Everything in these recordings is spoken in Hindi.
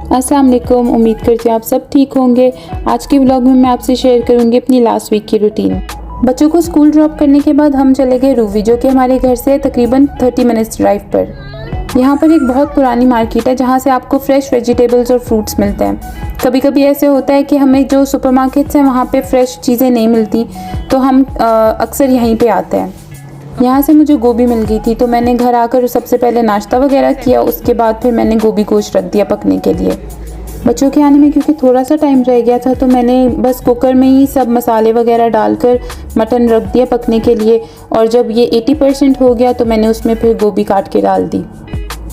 अस्सलाम वालेकुम, उम्मीद करती हूँ आप सब ठीक होंगे। आज के व्लॉग में मैं आपसे शेयर करूँगी अपनी लास्ट वीक की रूटीन। बच्चों को स्कूल ड्रॉप करने के बाद हम चले गए रूवी, जो कि हमारे घर से तकरीबन 30 मिनट्स ड्राइव पर। यहाँ पर एक बहुत पुरानी मार्केट है जहाँ से आपको फ्रेश वेजिटेबल्स और फ्रूट्स मिलते हैं। कभी कभी ऐसे होता है कि हमें जो सुपरमार्केट्स हैं वहाँ पे फ्रेश चीज़ें नहीं मिलती, तो हम अक्सर यहीं पे आते हैं। यहाँ से मुझे गोभी मिल गई थी, तो मैंने घर आकर सबसे पहले नाश्ता वगैरह किया। उसके बाद फिर मैंने गोभी गोश्त रख दिया पकने के लिए। बच्चों के आने में क्योंकि थोड़ा सा टाइम रह गया था, तो मैंने बस कुकर में ही सब मसाले वगैरह डालकर मटन रख दिया पकने के लिए। और जब ये 80% हो गया तो मैंने उसमें फिर गोभी काट के डाल दी।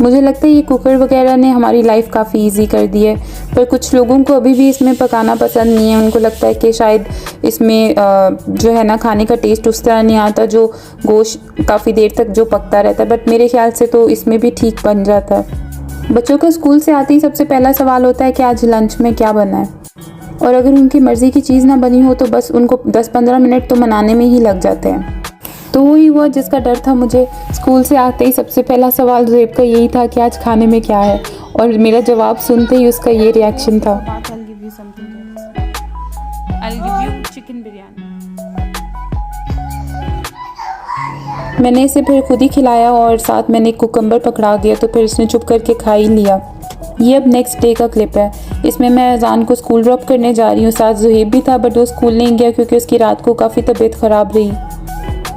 मुझे लगता है ये कुकर वगैरह ने हमारी लाइफ काफ़ी इजी कर दी है, पर कुछ लोगों को अभी भी इसमें पकाना पसंद नहीं है। उनको लगता है कि शायद इसमें जो है ना, खाने का टेस्ट उस तरह नहीं आता जो गोश्त काफ़ी देर तक जो पकता रहता है। बट मेरे ख्याल से तो इसमें भी ठीक बन जाता है। बच्चों का स्कूल से आते ही सबसे पहला सवाल होता है कि आज लंच में क्या बना है, और अगर उनकी मर्ज़ी की चीज़ ना बनी हो तो बस उनको 10-15 मिनट तो मनाने में ही लग जाते हैं। तो वही हुआ जिसका डर था मुझे। स्कूल से आते ही सबसे पहला सवाल ज़ुहैब का यही था कि आज खाने में क्या है, और मेरा जवाब सुनते ही उसका ये रिएक्शन था। मैंने इसे फिर खुद ही खिलाया और साथ मैंने एक कुकम्बर पकड़ा दिया, तो फिर इसने चुप करके खा ही लिया। ये अब नेक्स्ट डे का क्लिप है। इसमें मैं अजान को स्कूल ड्रॉप करने जा रही हूँ। साथ ज़ुहैब भी था, बट वो स्कूल नहीं गया क्योंकि उसकी रात को काफ़ी तबीयत ख़राब रही।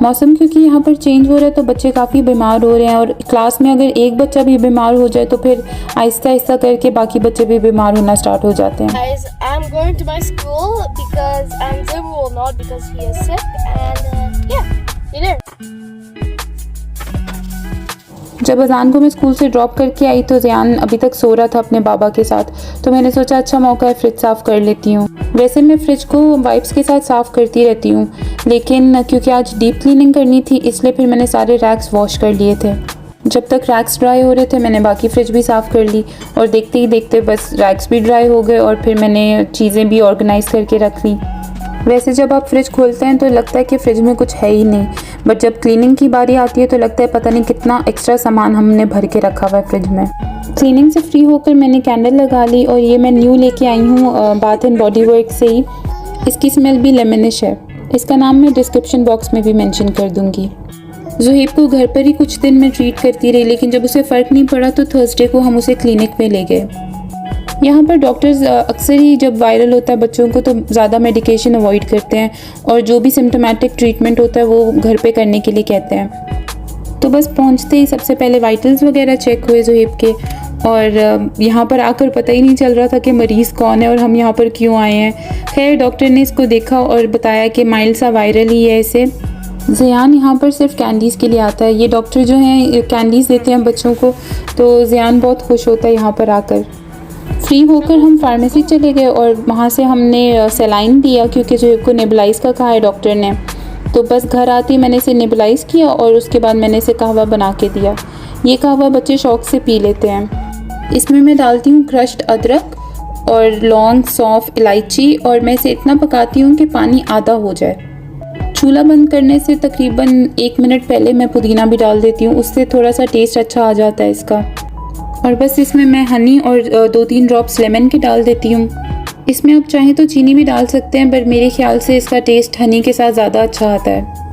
मौसम क्योंकि यहाँ पर चेंज हो रहा है तो बच्चे काफ़ी बीमार हो रहे हैं, और क्लास में अगर एक बच्चा भी बीमार हो जाए तो फिर आहिस्ता आहिस्ता करके बाकी बच्चे भी बीमार होना स्टार्ट हो जाते हैं। Guys, I'm going to my school because Zib will not because he is sick and yeah, you're there. जब अजान को मैं स्कूल से ड्रॉप करके आई तो ज़ियान अभी तक सो रहा था अपने बाबा के साथ, तो मैंने सोचा अच्छा मौका है फ्रिज साफ़ कर लेती हूँ। वैसे मैं फ्रिज को वाइप्स के साथ साफ़ करती रहती हूँ, लेकिन क्योंकि आज डीप क्लीनिंग करनी थी इसलिए फिर मैंने सारे रैक्स वॉश कर लिए थे। जब तक रैक्स ड्राई हो रहे थे मैंने बाकी फ्रिज भी साफ़ कर ली, और देखते ही देखते बस रैक्स भी ड्राई हो गए और फिर मैंने चीज़ें भी ऑर्गेनाइज़ करके रख ली। वैसे जब आप फ्रिज खोलते हैं तो लगता है कि फ़्रिज में कुछ है ही नहीं, बट जब क्लीनिंग की बारी आती है तो लगता है पता नहीं कितना एक्स्ट्रा सामान हमने भर के रखा हुआ है फ्रिज में। क्लीनिंग से फ्री होकर मैंने कैंडल लगा ली, और ये मैं न्यू लेके आई हूँ बाथ एंड बॉडी वर्क से ही। इसकी स्मेल भी लेमनिश है। इसका नाम मैं डिस्क्रिप्शन बॉक्स में भी मेंशन कर दूँगी। ज़ुहैब को घर पर ही कुछ दिन मैं ट्रीट करती रही, लेकिन जब उसे फ़र्क नहीं पड़ा तो थर्सडे को हम उसे क्लिनिक में ले गए। यहाँ पर डॉक्टर्स अक्सर ही जब वायरल होता है बच्चों को तो ज़्यादा मेडिकेशन अवॉइड करते हैं, और जो भी सिम्टोमेटिक ट्रीटमेंट होता है वो घर पे करने के लिए कहते हैं। तो बस पहुँचते ही सबसे पहले वाइटल्स वगैरह चेक हुए ज़ुहैब के, और यहाँ पर आकर पता ही नहीं चल रहा था कि मरीज़ कौन है और हम यहाँ पर क्यों आए हैं। खैर डॉक्टर ने इसको देखा और बताया कि माइल्ड सा वायरल ही है इसे। ज़ियान यहाँ पर सिर्फ कैंडीज़ के लिए आता है। ये डॉक्टर जो हैं कैंडीज़ देते हैं बच्चों को, तो ज़ियान बहुत खुश होता है यहाँ पर आकर। फ्री होकर हम फार्मेसी चले गए और वहाँ से हमने सेलाइन दिया क्योंकि ज़ुहैब को नेबुलाइज़ का कहा है डॉक्टर ने। तो बस घर आते ही मैंने इसे नेबुलाइज़ किया और उसके बाद मैंने इसे कहवा बना के दिया। ये कहवा बच्चे शौक़ से पी लेते हैं। इसमें मैं डालती हूँ क्रश्ड अदरक और लौंग, सौंफ, इलायची, और मैं इसे इतना पकाती हूँ कि पानी आधा हो जाए। चूल्हा बंद करने से तकरीबन 1 मिनट पहले मैं पुदीना भी डाल देती हूँ, उससे थोड़ा सा टेस्ट अच्छा आ जाता है इसका। और बस इसमें मैं हनी और 2-3 ड्रॉप्स लेमन के डाल देती हूँ। इसमें आप चाहें तो चीनी भी डाल सकते हैं, पर मेरे ख्याल से इसका टेस्ट हनी के साथ ज़्यादा अच्छा आता है।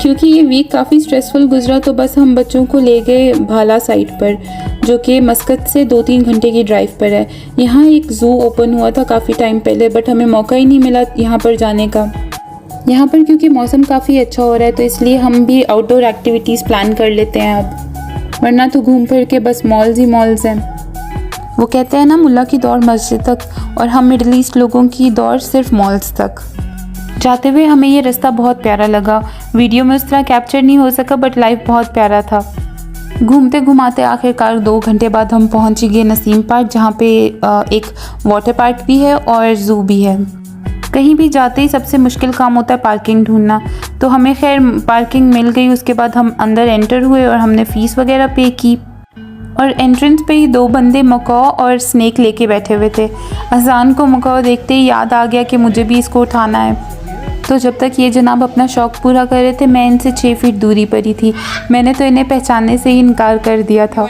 क्योंकि ये वीक काफ़ी स्ट्रेसफुल गुजरा तो बस हम बच्चों को ले गए भाला साइड पर, जो कि मस्कत से 2-3 घंटे की ड्राइव पर है। यहाँ एक ज़ू ओपन हुआ था काफ़ी टाइम पहले, बट हमें मौका ही नहीं मिला यहाँ पर जाने का। यहाँ पर क्योंकि मौसम काफ़ी अच्छा हो रहा है तो इसलिए हम भी आउटडोर एक्टिविटीज़ प्लान कर लेते हैं अब, वरना तो घूम फिर के बस मॉल्स ही मॉल्स हैं। वो कहते हैं ना, मुल्ला की दौड़ मस्जिद तक, और हम मिडल ईस्ट लोगों की दौड़ सिर्फ मॉल्स तक। जाते हुए हमें ये रास्ता बहुत प्यारा लगा। वीडियो में उस तरह कैप्चर नहीं हो सका, बट लाइव बहुत प्यारा था। घूमते घुमाते आखिरकार 2 घंटे बाद हम पहुँच गए नसीम पार्क, जहाँ पे एक वाटर पार्क भी है और ज़ू भी है। कहीं भी जाते ही सबसे मुश्किल काम होता है पार्किंग ढूंढना, तो हमें खैर पार्किंग मिल गई। उसके बाद हम अंदर एंटर हुए और हमने फ़ीस वगैरह पे की, और एंट्रेंस पे ही 2 बंदे मकौ और स्नैक लेके बैठे हुए थे। अजान को मकौ देखते ही याद आ गया कि मुझे भी इसको उठाना है। तो जब तक ये जनाब अपना शौक़ पूरा कर रहे थे मैं इनसे 6 फीट दूरी पर ही थी। मैंने तो इन्हें पहचानने से ही इनकार कर दिया था।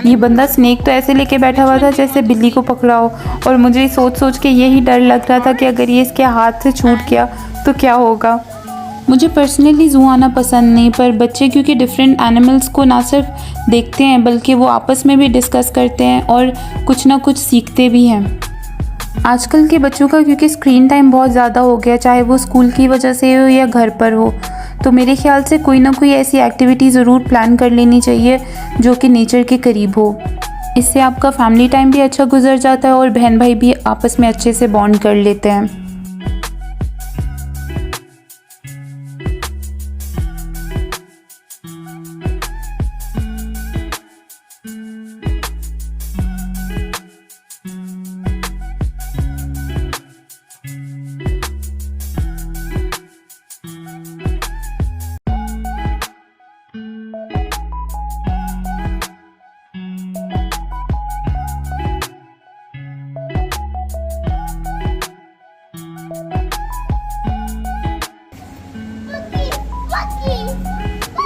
ये बंदा स्नेक तो ऐसे लेके बैठा हुआ था जैसे बिल्ली को पकड़ा हो, और मुझे सोच सोच के यही डर लग रहा था कि अगर ये इसके हाथ से छूट गया तो क्या होगा। मुझे पर्सनली ज़ू आना पसंद नहीं, पर बच्चे क्योंकि डिफरेंट एनिमल्स को ना सिर्फ देखते हैं बल्कि वो आपस में भी डिस्कस करते हैं और कुछ ना कुछ सीखते भी हैं। आजकल के बच्चों का क्योंकि स्क्रीन टाइम बहुत ज़्यादा हो गया, चाहे वो स्कूल की वजह से हो या घर पर हो, तो मेरे ख्याल से कोई ना कोई ऐसी एक्टिविटी ज़रूर प्लान कर लेनी चाहिए जो कि नेचर के करीब हो। इससे आपका फैमिली टाइम भी अच्छा गुजर जाता है और बहन भाई भी आपस में अच्छे से बॉन्ड कर लेते हैं।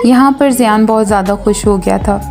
यहाँ पर ज़ियान बहुत ज़्यादा खुश हो गया था।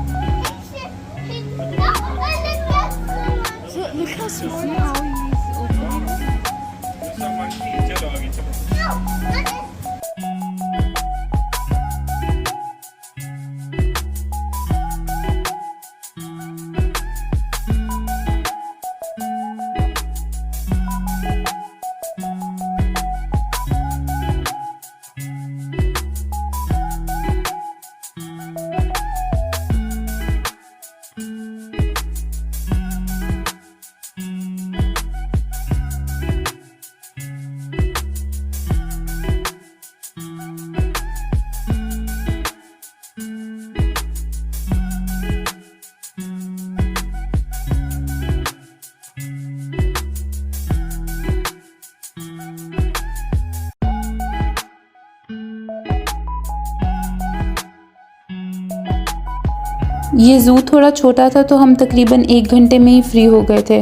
ये ज़ू थोड़ा छोटा था तो हम तकरीबन 1 घंटे में ही फ्री हो गए थे।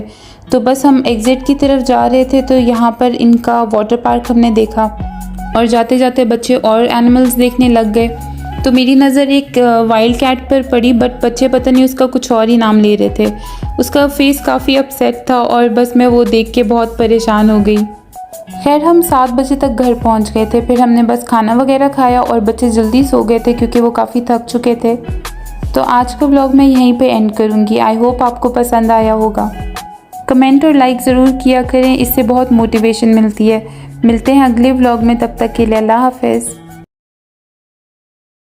तो बस हम एग्ज़िट की तरफ जा रहे थे तो यहाँ पर इनका वाटर पार्क हमने देखा और जाते जाते बच्चे और एनिमल्स देखने लग गए। तो मेरी नज़र एक वाइल्ड कैट पर पड़ी, बट बच्चे पता नहीं उसका कुछ और ही नाम ले रहे थे। उसका फेस काफ़ी अपसेट था और बस मैं वो देख के बहुत परेशान हो गई। खैर हम 7 बजे तक घर पहुँच गए थे। फिर हमने बस खाना वगैरह खाया और बच्चे जल्दी सो गए थे क्योंकि वो काफ़ी थक चुके थे। तो आज का व्लॉग मैं यहीं पे एंड करूँगी। आई होप आपको पसंद आया होगा। कमेंट और लाइक ज़रूर किया करें, इससे बहुत मोटिवेशन मिलती है। मिलते हैं अगले व्लॉग में, तब तक के लिए अल्लाह हाफ़िज़।